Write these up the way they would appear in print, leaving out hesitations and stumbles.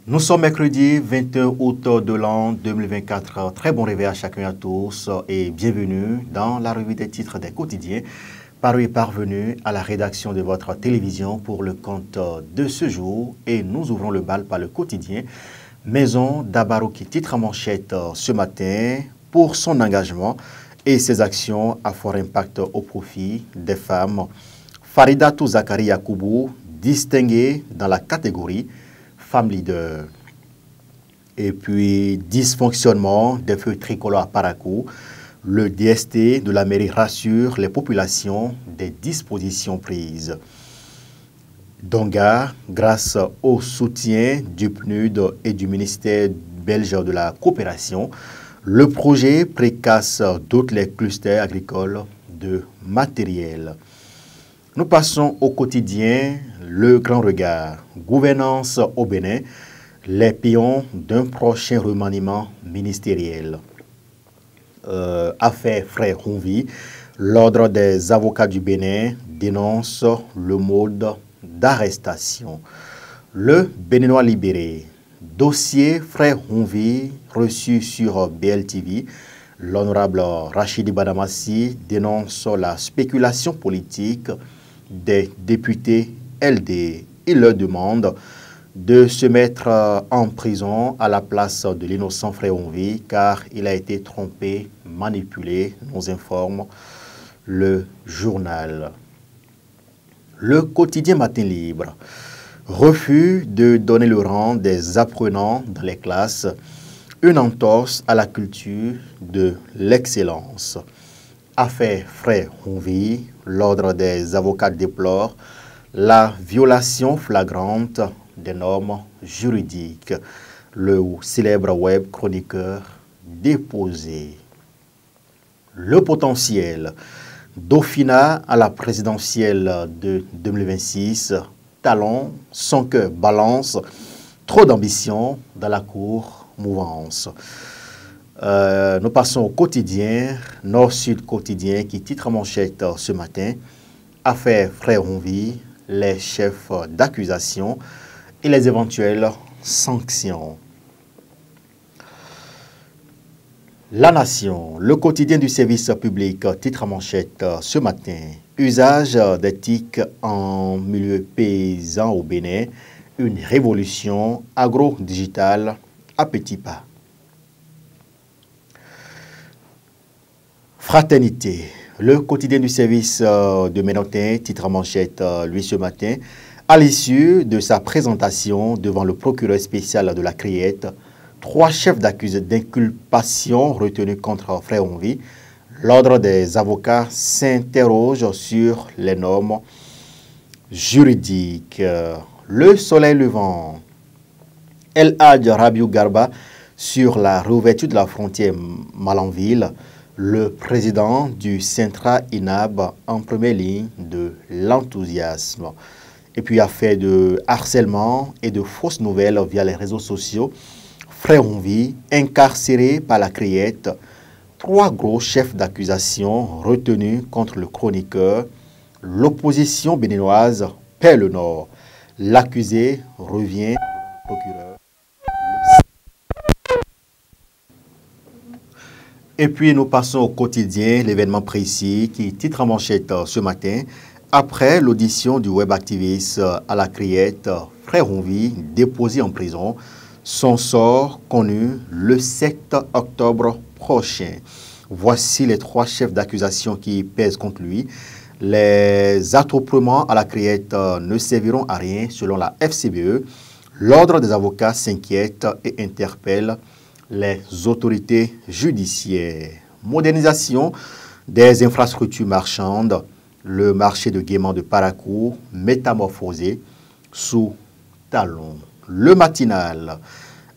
Nous sommes mercredi 21 août de l'an 2024. Très bon réveil à chacun et à tous et bienvenue dans la revue des titres des quotidiens paru et parvenu à la rédaction de votre télévision pour le compte de ce jour. Et nous ouvrons le bal par le quotidien Maison d'Abaro qui titre en manchette ce matin pour son engagement et ses actions à fort impact au profit des femmes. Faridatou Zakari Yakoubou, distinguée dans la catégorie femme leader. Et puis, dysfonctionnement des feux tricolores à Parakou. Le DST de la mairie rassure les populations des dispositions prises. Donga, grâce au soutien du PNUD et du ministère belge de la coopération, le projet précasse d'autres les clusters agricoles de matériel. Nous passons au quotidien Le Grand Regard. Gouvernance au Bénin, les pions d'un prochain remaniement ministériel. Affaire Frère Ronvi, l'ordre des avocats du Bénin dénonce le mode d'arrestation. Le Béninois libéré. Dossier Frère Ronvi reçu sur BLTV. L'honorable Rachidi Badamassi dénonce la spéculation politique des députés LD. Il leur demande de se mettre en prison à la place de l'innocent Frère Ronvi car il a été trompé, manipulé, nous informe le journal. Le quotidien Matin Libre. Refus de donner le rang des apprenants dans les classes. Une entorse à la culture de l'excellence. Affaire Frère Ronvi, l'ordre des avocats déplore la violation flagrante des normes juridiques. Le célèbre web chroniqueur déposé. Le potentiel. Dauphina à la présidentielle de 2026. Talon, son cœur balance. Trop d'ambition dans la cour mouvance. Nous passons au quotidien, Nord-Sud quotidien, qui titre en manchette ce matin. Affaire Frère Ronvi, les chefs d'accusation et les éventuelles sanctions. La Nation, le quotidien du service public, titre en manchette ce matin. Usage des TIC en milieu paysan au Bénin, une révolution agro-digitale à petits pas. Fraternité, le quotidien du service de Ménotin, titre en manchette lui ce matin, à l'issue de sa présentation devant le procureur spécial de la Criette, 3 chefs d'inculpation retenus contre Frère Ronvi. L'ordre des avocats s'interroge sur les normes juridiques. Le soleil levant. El Hadj Rabiou Garba sur la réouverture de la frontière Malanville. Le président du Centra INAB en première ligne de l'enthousiasme. Et puis, affaire de harcèlement et de fausses nouvelles via les réseaux sociaux. Frère Ronvi, incarcéré par la Criette. 3 gros chefs d'accusation retenus contre le chroniqueur. L'opposition béninoise perd le nord. L'accusé revient au procureur. Et puis nous passons au quotidien, l'événement précis qui titre en manchette ce matin. Après l'audition du web activiste à la Criette, Frère Ronvi déposé en prison, son sort connu le 7 octobre prochain. Voici les 3 chefs d'accusation qui pèsent contre lui. Les attroupements à la Criette ne serviront à rien selon la FCBE. L'ordre des avocats s'inquiète et interpelle les autorités judiciaires. Modernisation des infrastructures marchandes. Le marché de gaiement de Parakou métamorphosé sous talon. Le matinal.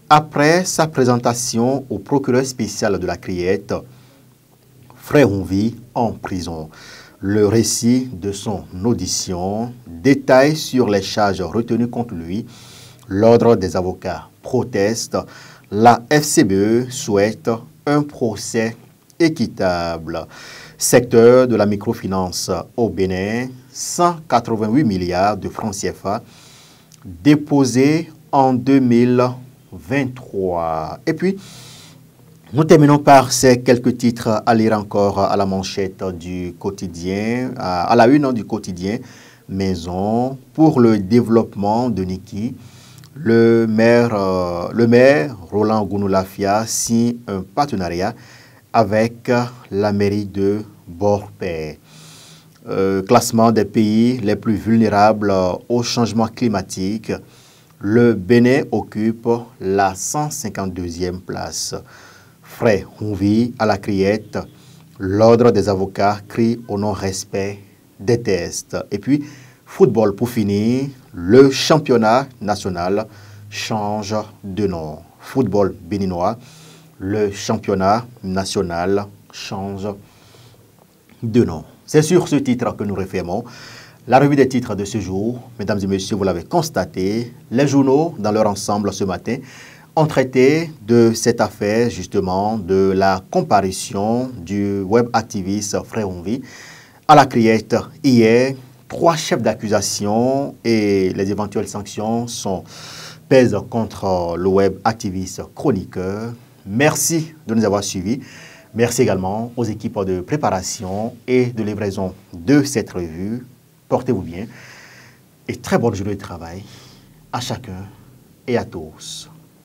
Après sa présentation au procureur spécial de la Criette, Frère Ronvi en prison. Le récit de son audition détaille sur les charges retenues contre lui. L'ordre des avocats proteste. La FCBE souhaite un procès équitable. Secteur de la microfinance au Bénin, 188 milliards de francs CFA déposés en 2023. Et puis, nous terminons par ces quelques titres à lire encore à la manchette du quotidien, à la une du quotidien Maison. Pour le développement de Niki, le maire Roland Gounoulafia signe un partenariat avec la mairie de Borpé. Classement des pays les plus vulnérables au changement climatique, le Bénin occupe la 152e place. Frais Hunvi à la criette, l'ordre des avocats crie au non-respect des tests. Et puis, football pour finir, le championnat national change de nom. Football béninois, le championnat national change de nom. C'est sur ce titre que nous refermons la revue des titres de ce jour. Mesdames et messieurs, vous l'avez constaté, les journaux dans leur ensemble ce matin ont traité de cette affaire justement de la comparution du web activiste Frais Hunvi à la criette hier. 3 chefs d'accusation et les éventuelles sanctions pèsent contre le web activiste chroniqueur. Merci de nous avoir suivis. Merci également aux équipes de préparation et de livraison de cette revue. Portez-vous bien et très bonne journée de travail à chacun et à tous.